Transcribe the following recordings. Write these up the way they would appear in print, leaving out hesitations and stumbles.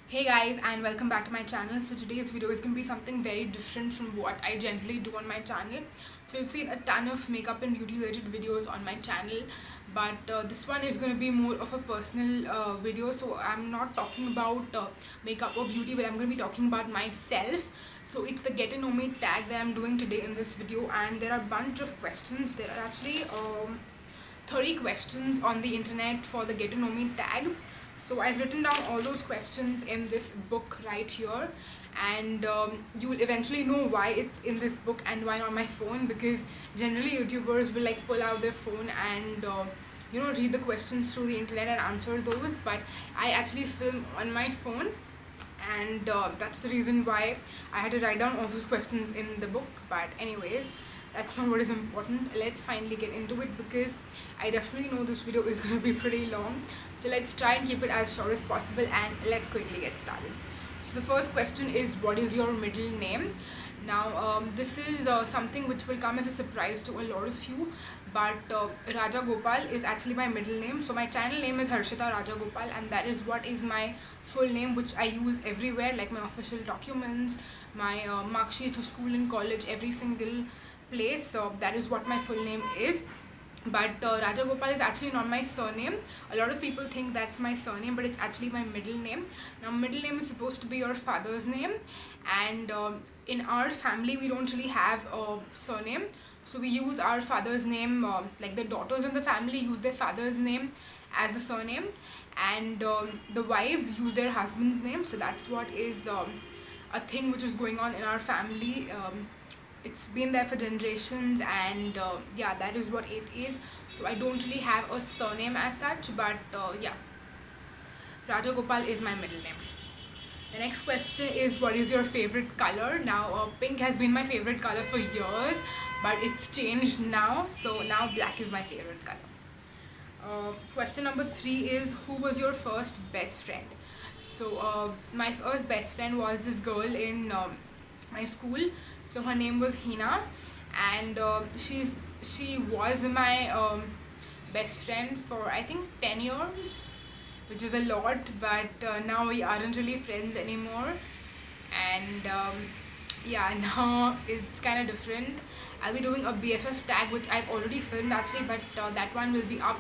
Hey guys, and welcome back to my channel. So today's video is going to be something very different from what I generally do on my channel. So you've seen a ton of makeup and beauty related videos on my channel, but this one is going to be more of a personal video. So I'm not talking about makeup or beauty, but I'm going to be talking about myself. So it's the get to know me tag that I'm doing today in this video, and there are a bunch of questions. There are actually 30 questions on the internet for the get to know me tag. So I've written down all those questions in this book right here, and you will eventually know why it's in this book and why not my phone, because generally YouTubers will like pull out their phone and read the questions through the internet and answer those, but I actually film on my phone, and that's the reason why I had to write down all those questions in the book. But anyways, that's not what is important. Let's finally get into it, because I definitely know this video is going to be pretty long. So let's try and keep it as short as possible, and let's quickly get started. So the first question is, what is your middle name? Now this is something which will come as a surprise to a lot of you, but Raja Gopal is actually my middle name. So my channel name is Harshita Raja Gopal, and that is what is my full name, which I use everywhere, like my official documents, my mark sheets of school and college, every single place. So that is what my full name is. But Raja Gopal is actually not my surname. A lot of people think that's my surname, but it's actually my middle name. Now middle name is supposed to be your father's name, and in our family we don't really have a surname, so we use our father's name. Like the daughters in the family use their father's name as the surname, and the wives use their husband's name. So that's what is a thing which is going on in our family. It's been there for generations, and yeah, that is what it is. So I don't really have a surname as such, but yeah, Raja Gopal is my middle name. The next question is, what is your favorite color? Now pink has been my favorite color for years, but it's changed now, so now black is my favorite color. Question number 3 is, who was your first best friend? So my first best friend was this girl in my school. So her name was Hina, and she was my best friend for I think 10 years, which is a lot, but now we aren't really friends anymore, and yeah, now it's kind of different. I'll be doing a BFF tag, which I've already filmed actually, but that one will be up,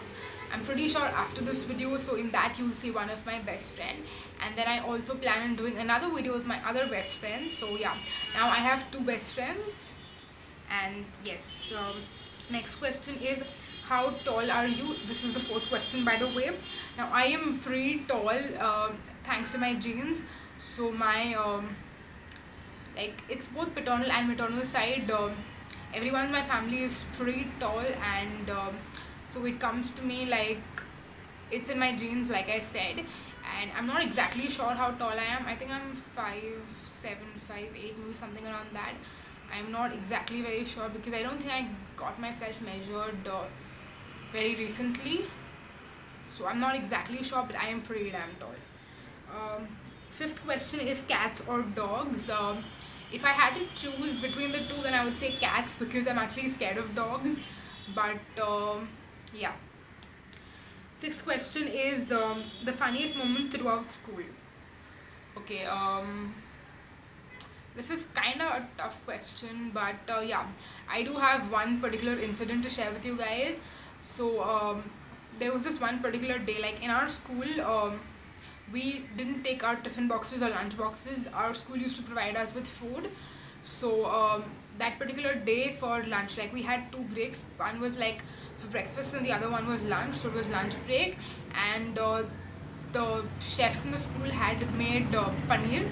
I'm pretty sure, after this video. So in that you'll see one of my best friend, and then I also plan on doing another video with my other best friend. So yeah, now I have 2 best friends. And yes, next question is, how tall are you? This is the 4th question, by the way. Now I am pretty tall, thanks to my genes. So my like, it's both paternal and maternal side. Everyone in my family is pretty tall, and so it comes to me like it's in my genes, like I said. And I'm not exactly sure how tall I am. I think I'm 5'7", 5'8", maybe something around that. I'm not exactly very sure, because I don't think I got myself measured very recently, so I'm not exactly sure, but I am pretty damn tall. 5th question is, cats or dogs? If I had to choose between the two, then I would say cats, because I'm actually scared of dogs. But yeah. 6th question is, the funniest moment throughout school. Okay, this is kind of a tough question, but yeah, I do have one particular incident to share with you guys. So there was this one particular day, like in our school, we didn't take our tiffin boxes or lunch boxes. Our school used to provide us with food. So that particular day for lunch, like we had 2 breaks. One was like for breakfast and the other one was lunch. So it was lunch break, and the chefs in the school had made paneer.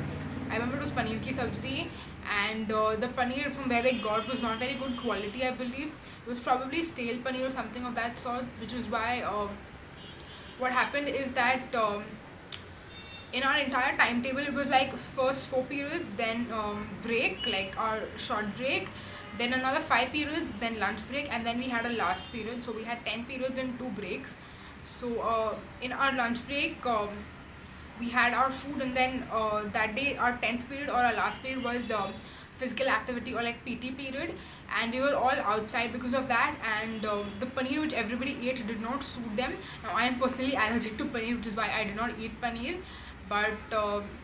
I remember it was paneer ki sabzi, and the paneer from where they got was not very good quality, I believe. It was probably stale paneer or something of that sort, which is why what happened is that in our entire timetable it was like first 4 periods, then break, like our short break, then another 5 periods, then lunch break, and then we had a last period. So we had 10 periods and 2 breaks. So in our lunch break, we had our food, and then that day our 10th period or our last period was physical activity or like PT period, and we were all outside because of that. And the paneer which everybody ate did not suit them. Now I am personally allergic to paneer, which is why I did not eat paneer. but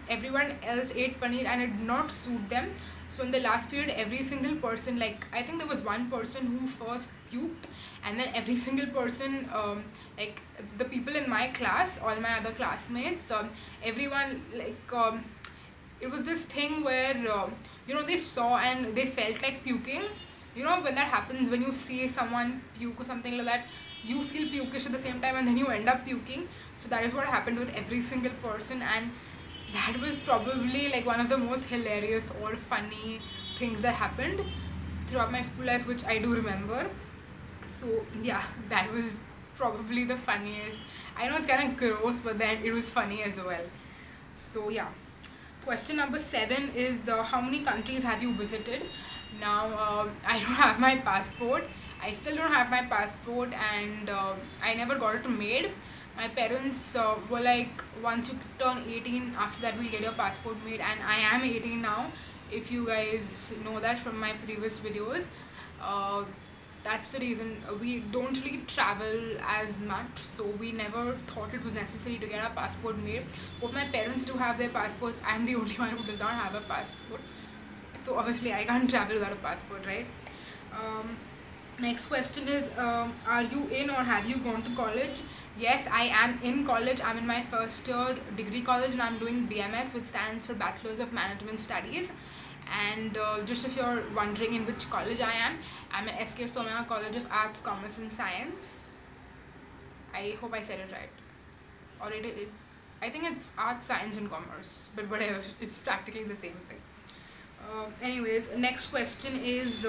everyone else ate paneer and it did not suit them. So in the last period, every single person, like I think there was one person who first puked, and then every single person, like the people in my class, all my other classmates, everyone, like it was this thing where they saw and they felt like puking. When that happens, when you see someone puke or something like that, you feel pukish at the same time and then you end up puking. So that is what happened with every single person, and that was probably like one of the most hilarious or funny things that happened throughout my school life, which I do remember. So yeah, that was probably the funniest. I know it's kind of gross, but then it was funny as well. So yeah. Question number 7 is how many countries have you visited? Now, I don't have my passport. I still don't have my passport, and I never got it made. My parents were like, once you turn 18, after that we'll get your passport made, and I am 18 now. If you guys know that from my previous videos, uh, that's the reason we don't really travel as much, so we never thought it was necessary to get our passport made. Both my parents do have their passports. I'm the only one who does not have a passport, so obviously I can't travel without a passport, right? Next question is, are you in or have you gone to college? Yes, I am in college. I'm in my first year degree college, and I'm doing BMS, which stands for Bachelor's of Management Studies. And just if you're wondering in which college I am, I'm at SK Somaya College of Arts, Commerce and Science. I hope I said it right. Or I think it's Arts, Science and Commerce, but whatever, it's practically the same thing. Anyways, next question is,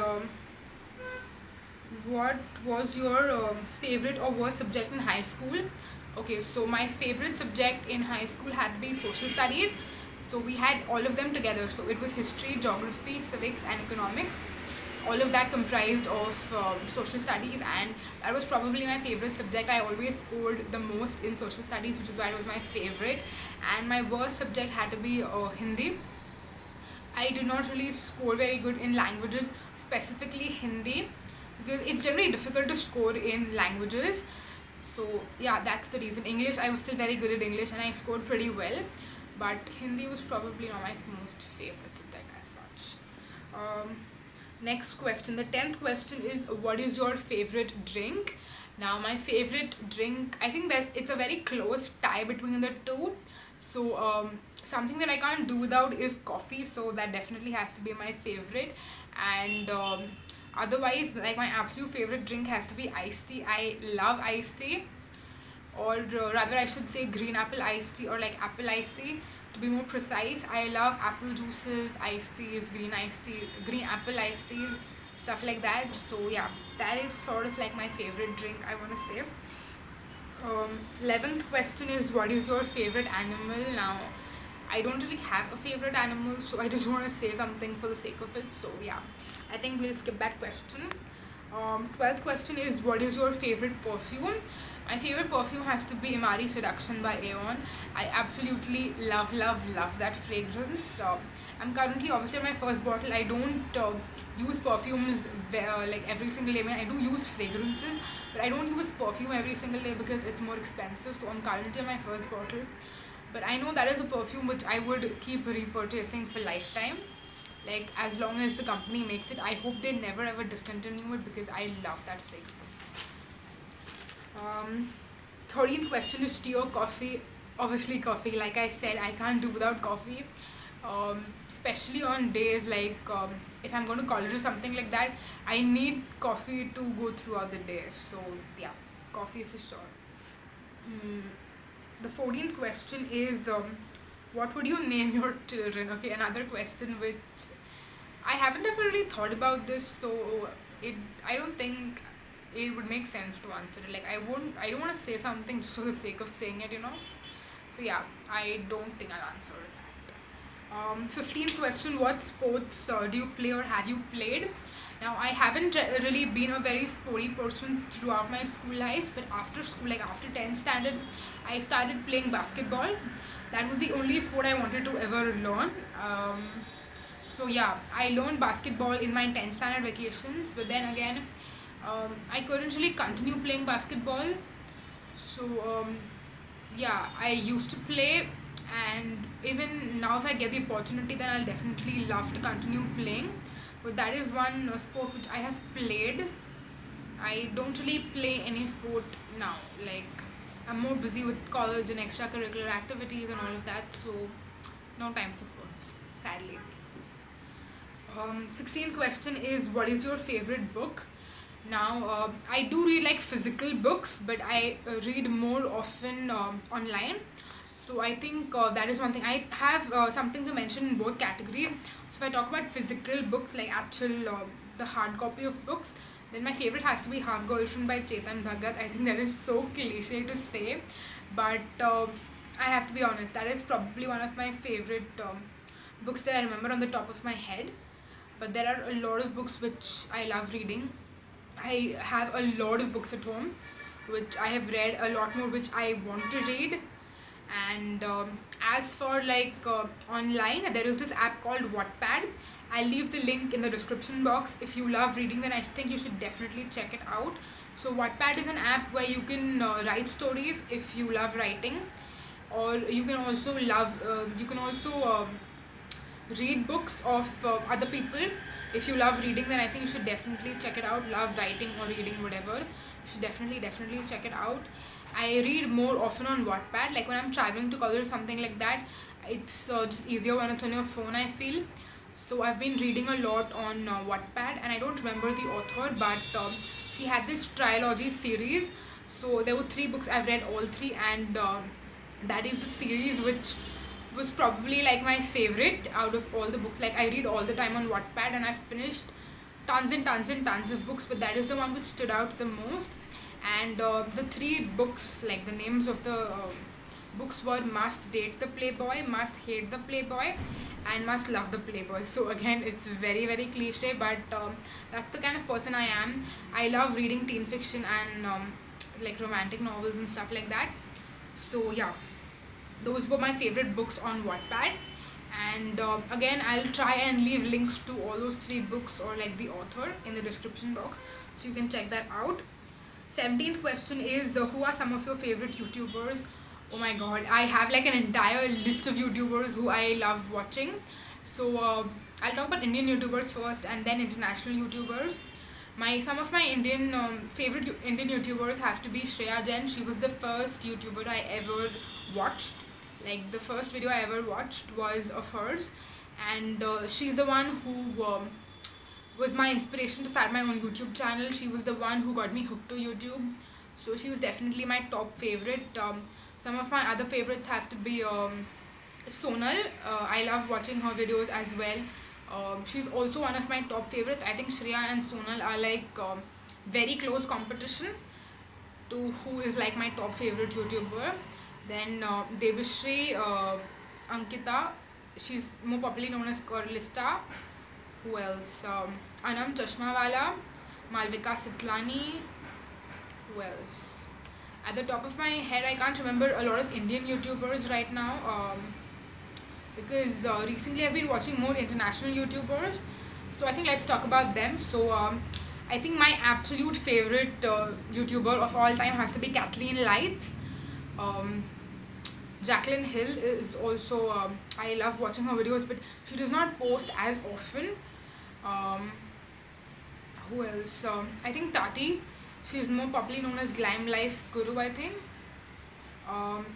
what was your favorite or worst subject in high school? Okay, so my favorite subject in high school had to be social studies. So we had all of them together. So it was history, geography, civics and economics. All of that comprised of social studies, and that was probably my favorite subject. I always scored the most in social studies, which is why it was my favorite. And my worst subject had to be Hindi. I did not really score very good in languages, specifically Hindi, because it's generally difficult to score in languages. So yeah, that's the reason. English, I was still very good at English and I scored pretty well, but Hindi was probably not my most favorite subject as such. Next question, the 10th question is, what is your favorite drink? Now my favorite drink, I think it's a very close tie between the two. So something that I can't do without is coffee, so that definitely has to be my favorite. And otherwise, like, my absolute favorite drink has to be iced tea. I love iced tea, or rather I should say green apple iced tea, or like apple iced tea to be more precise. I love apple juices, iced teas, green apple iced teas, stuff like that. So yeah, that is sort of like my favorite drink, I want to say. 11th question is, what is your favorite animal? Now I don't really have a favorite animal, so I just want to say something for the sake of it. So yeah, I think we'll skip that question. 12th question is, what is your favorite perfume? My favorite perfume has to be Imari Seduction by Aeon. I absolutely love that fragrance. I'm currently obviously on my first bottle. I don't use perfumes like every single day. I mean, I do use fragrances, but I don't use perfume every single day because it's more expensive. So I'm currently on my first bottle, but I know that is a perfume which I would keep repurchasing for lifetime, like as long as the company makes it. I hope they never ever discontinue it because I love that fragrance. 13th question is, tea or coffee? Obviously coffee. Like I said, I can't do without coffee, especially on days like if I'm going to college or something like that, I need coffee to go throughout the day. So yeah, coffee for sure. The 14th question is, what would you name your children? Okay, another question which I haven't ever really thought about this, so I don't think it would make sense to answer it. Like I don't want to say something just for the sake of saying it, So yeah, I don't think I'll answer that. 15th question, what sports do you play or have you played? Now I haven't really been a very sporty person throughout my school life, but after school, like after 10th standard, I started playing basketball. That was the only sport I wanted to ever learn. So yeah, I learned basketball in my 10th standard vacations, but then again, I couldn't really continue playing basketball. So yeah, I used to play, and even now if I get the opportunity, then I'll definitely love to continue playing. But that is one sport which I have played. I don't really play any sport now. Like, I'm more busy with college and extracurricular activities and all of that, so no time for sports, sadly. 16th question is, what is your favorite book? Now, I do read like physical books, but I read more often online. So I think that is one thing. I have something to mention in both categories. So if I talk about physical books, like actual the hard copy of books, then my favorite has to be Half Girlfriend by Chetan Bhagat. I think that is so cliche to say, but I have to be honest. That is probably one of my favorite books that I remember on the top of my head. But there are a lot of books which I love reading. I have a lot of books at home which I have read, a lot more which I want to read. And as for like online, there is this app called Wattpad. I'll leave the link in the description box. If you love reading, then I think you should definitely check it out. So Wattpad is an app where you can write stories if you love writing, or you can also read books of other people. If you love reading, then I think you should definitely check it out. Love writing or reading, whatever, you should definitely check it out. I read more often on Wattpad, like when I'm traveling to college or something like that. It's just easier when it's on your phone, I feel. So I've been reading a lot on Wattpad, and I don't remember the author, but she had this trilogy series. So there were 3 books. I've read all 3, and that is the series which was probably like my favorite out of all the books. Like, I read all the time on Wattpad, and I've finished tons and tons and tons of books, but that is the one which stood out the most. And the 3 books, like the names of the books were Must Date the Playboy, Must Hate the Playboy, and Must Love the Playboy. So again, it's very very cliche, but that's the kind of person I am. I love reading teen fiction and like romantic novels and stuff like that. So yeah, those were my favorite books on Wattpad. And again, I'll try and leave links to all those 3 books or like the author in the description box, so you can check that out. 17th question is, who are some of your favorite YouTubers? Oh my god, I have like an entire list of YouTubers who I love watching. So I'll talk about Indian YouTubers first and then international YouTubers. Some of my favorite Indian YouTubers have to be Shreya Jain. She was the first YouTuber I ever watched. Like, the first video I ever watched was of hers, and she's the one who was my inspiration to start my own YouTube channel. She was the one who got me hooked to YouTube. So she was definitely my top favorite. Some of my other favorites have to be Sonal. I love watching her videos as well. She's also one of my top favorites. I think Shreya and Sonal are like very close competition to who is like my top favorite YouTuber. Then Devashri, Ankita, she's more popularly known as Corlista. Who else? Anam Chashmawala, Malvika Sitlani. Who else? At the top of my head, I can't remember a lot of Indian YouTubers right now, because recently I've been watching more international YouTubers. So I think let's talk about them. So I think my absolute favorite YouTuber of all time has to be Kathleen Lights. Jacqueline Hill is also, I love watching her videos, but she does not post as often. Who else? I think Tati. She's more popularly known as Glam Life Guru, I think.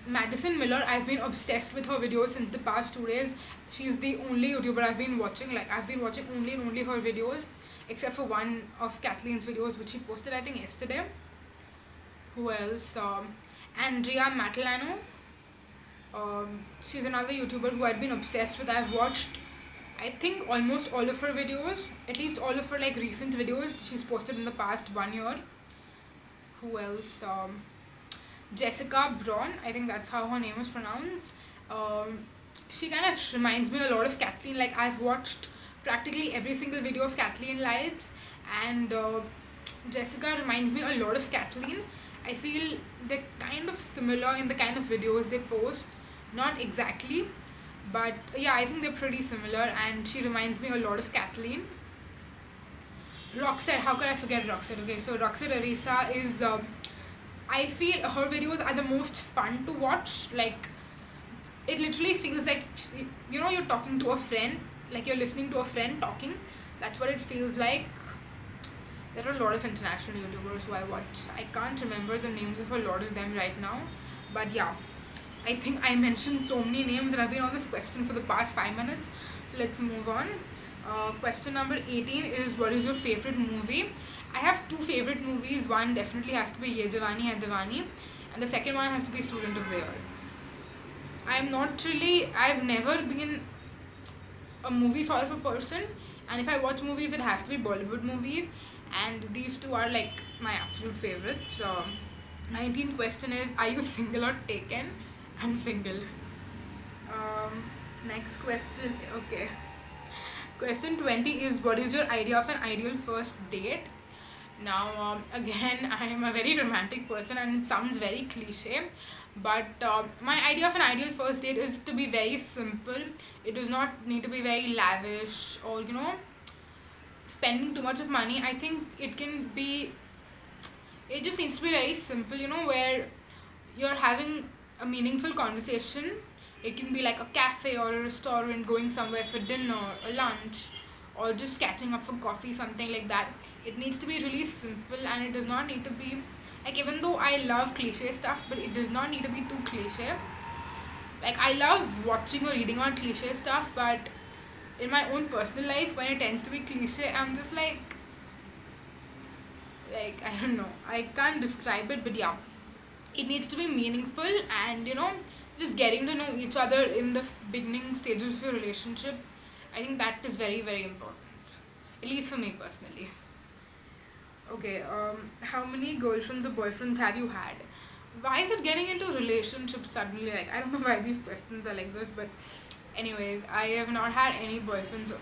Madison Miller, I've been obsessed with her videos since the past 2 days. She's the only YouTuber I've been watching. Like, I've been watching only and only her videos, except for one of Kathleen's videos which she posted, I think, yesterday. Who else? Andrea Matalano. She's another YouTuber who I've been obsessed with. I've watched, I think, almost all of her videos, at least all of her like recent videos she's posted in the past 1 year. Who else? Jessica Braun, I think that's how her name is pronounced. She kind of reminds me a lot of Kathleen. Like, I've watched practically every single video of Kathleen Lights, and Jessica reminds me a lot of Kathleen. I feel they're kind of similar in the kind of videos they post. Not exactly, but yeah, I think they're pretty similar, and she reminds me a lot of Kathleen. Roxette, how could I forget Roxette? Okay, so Roxette Arisa is, I feel her videos are the most fun to watch. Like, it literally feels like, you're talking to a friend, like you're listening to a friend talking. That's what it feels like. There are a lot of international YouTubers who I watch. I can't remember the names of a lot of them right now, but yeah, I think I mentioned so many names and I've been on this question for the past 5 minutes. So let's move on. Question number 18 is, what is your favorite movie? I have two favorite movies. One definitely has to be Ye Jawani Hai Diwani, and the second one has to be Student of the Year. I've never been a movie sort of a person, and if I watch movies, it has to be Bollywood movies, and these two are like my absolute favorites. 19th question is, are you single or taken? I'm single. Next question, okay. Question 20 is, what is your idea of an ideal first date? Now, again, I am a very romantic person and it sounds very cliche, but my idea of an ideal first date is to be very simple. It does not need to be very lavish or, spending too much of money. I think it just needs to be very simple, where you're having a meaningful conversation. It can be like a cafe or a restaurant, going somewhere for dinner or lunch, or just catching up for coffee, something like that. It needs to be really simple, and it does not need to be like, even though I love cliche stuff, but it does not need to be too cliche. Like, I love watching or reading on cliche stuff, but in my own personal life, when it tends to be cliche, I'm just like I don't know, I can't describe it, but yeah, it needs to be meaningful, and just getting to know each other in the beginning stages of your relationship. I think that is very, very important, at least for me personally. Okay, how many girlfriends or boyfriends have you had? Why is it getting into relationships suddenly? Like, I don't know why these questions are like this, but anyways, I have not had any boyfriends.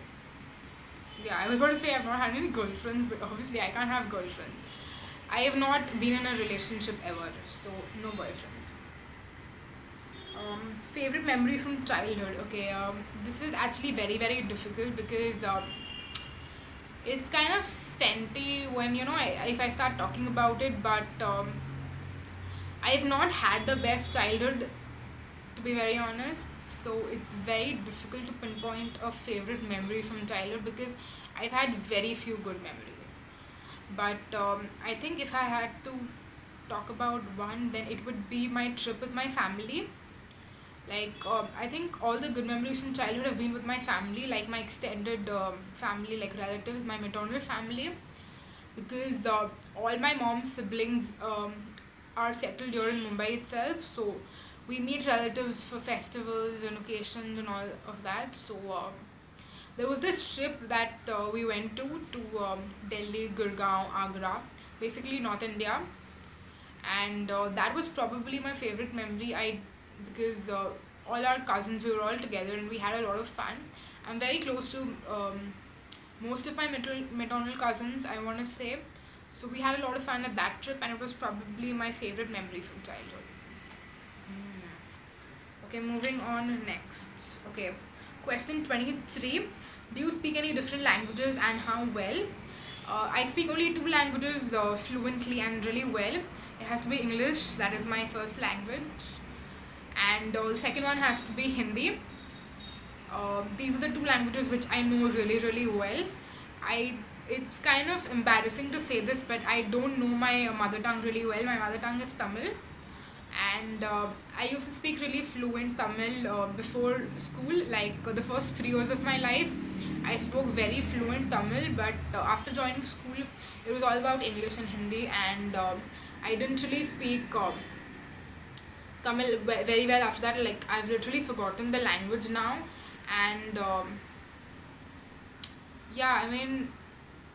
Yeah, I was about to say I've not had any girlfriends, but obviously I can't have girlfriends. I have not been in a relationship ever, so no boyfriends. Favorite memory from childhood. Okay, this is actually very, very difficult because it's kind of senti when if I start talking about it, but I've not had the best childhood, to be very honest. So it's very difficult to pinpoint a favorite memory from childhood because I've had very few good memories. But I think if I had to talk about one, then it would be my trip with my family. Like, I think all the good memories from childhood have been with my family, like my extended family, like relatives, my maternal family, because all my mom's siblings are settled here in Mumbai itself. So we meet relatives for festivals and occasions and all of that. So there was this trip that we went to Delhi, Gurgaon, Agra, basically North India, and that was probably my favorite memory. Because all our cousins, we were all together and we had a lot of fun. I'm very close to most of my maternal cousins, I want to say. So we had a lot of fun at that trip, and it was probably my favorite memory from childhood. Okay, moving on next. Okay, question 23. Do you speak any different languages and how well? I speak only two languages fluently and really well. It has to be English, that is my first language, and the second one has to be Hindi. These are the two languages which I know really, really well. It's kind of embarrassing to say this, but I don't know my mother tongue really well. My mother tongue is Tamil, and I used to speak really fluent Tamil before school. Like the first 3 years of my life, I spoke very fluent Tamil, but after joining school, it was all about English and Hindi, and I didn't really speak Tamil very well after that. Like, I've literally forgotten the language now, and yeah, I mean,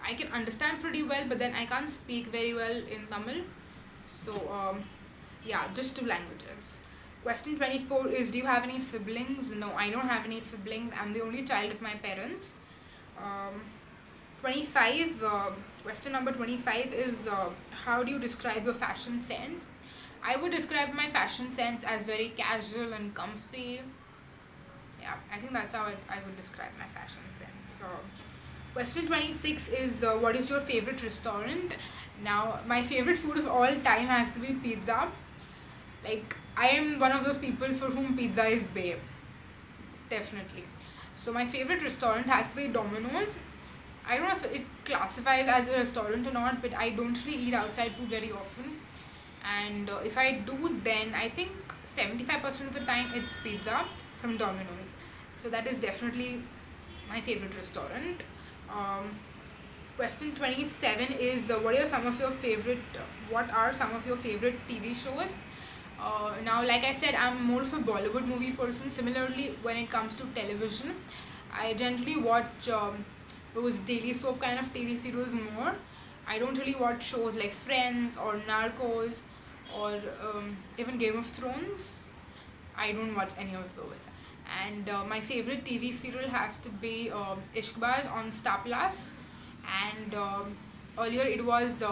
I can understand pretty well, but then I can't speak very well in Tamil. So yeah, just two languages. Question 24 is, do you have any siblings? No, I don't have any siblings. I'm the only child of my parents. 25, question number 25 is, how do you describe your fashion sense? I would describe my fashion sense as very casual and comfy. Yeah, I think that's how I would describe my fashion sense. So, question 26 is, what is your favorite restaurant? Now, my favorite food of all time has to be pizza. Like, I am one of those people for whom pizza is babe. Definitely. So my favorite restaurant has to be Domino's. I don't know if it classifies as a restaurant or not, but I don't really eat outside food very often. And if I do, then I think 75% of the time it's pizza from Domino's. So that is definitely my favorite restaurant. Um, Question 27 is what are some of your favorite TV shows? Now, like I said, I'm more of a Bollywood movie person. Similarly, when it comes to television, I generally watch those daily soap kind of TV serials more. I don't really watch shows like Friends or Narcos or even Game of Thrones. I don't watch any of those. And my favorite TV serial has to be Ishqbaz on Star Plus. And earlier it was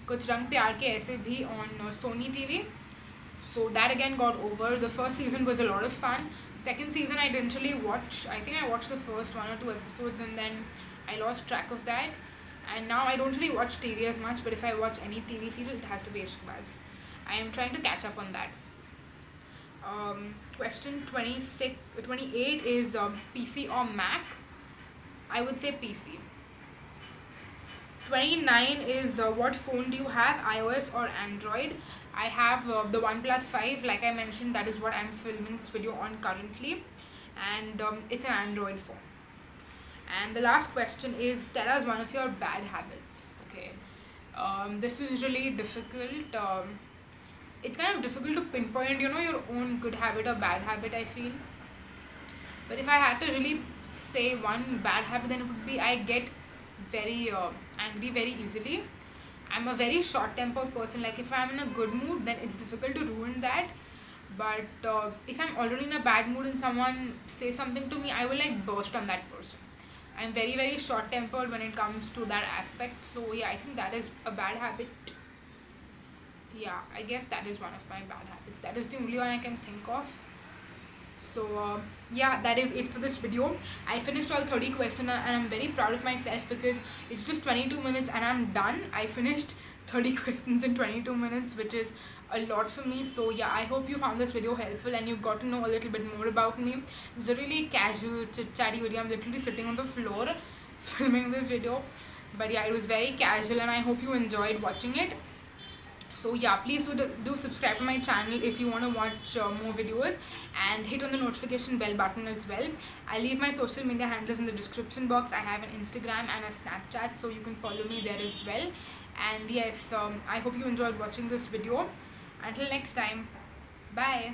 Kuch Rang Pyar Ke Aise Bhi on Sony TV. So that again got over. The first season was a lot of fun. Second season I didn't really watch. I think I watched the first one or two episodes and then I lost track of that. And now I don't really watch TV as much, but if I watch any TV serial, it has to be Ishqbaz. I am trying to catch up on that. Question 28 is PC or Mac? I would say PC. 29 is what phone do you have, iOS or Android? I have the OnePlus 5, like I mentioned, that is what I'm filming this video on currently, and it's an Android phone. And the last question is, tell us one of your bad habits. Okay, this is really difficult. It's kind of difficult to pinpoint, your own good habit or bad habit, I feel. But if I had to really say one bad habit, then it would be I get very angry very easily. I'm a very short-tempered person. Like if I'm in a good mood, then it's difficult to ruin that. But if I'm already in a bad mood and someone says something to me, I will like burst on that person. I'm very very short-tempered when it comes to that aspect. So yeah, I think that is a bad habit. Yeah, I guess that is one of my bad habits. That is the only one I can think of. So yeah, that is it for this video. I finished all 30 questions and I'm very proud of myself because it's just 22 minutes and I'm done. I finished 30 questions in 22 minutes, which is a lot for me. So yeah, I hope you found this video helpful and you got to know a little bit more about me. It's a really casual chit-chatty video. I'm literally sitting on the floor filming this video, but yeah, it was very casual and I hope you enjoyed watching it. So yeah, please do subscribe to my channel if you want to watch more videos, and hit on the notification bell button as well. I'll leave my social media handles in the description box. I have an Instagram and a Snapchat, so you can follow me there as well. And yes, I hope you enjoyed watching this video. Until next time, bye.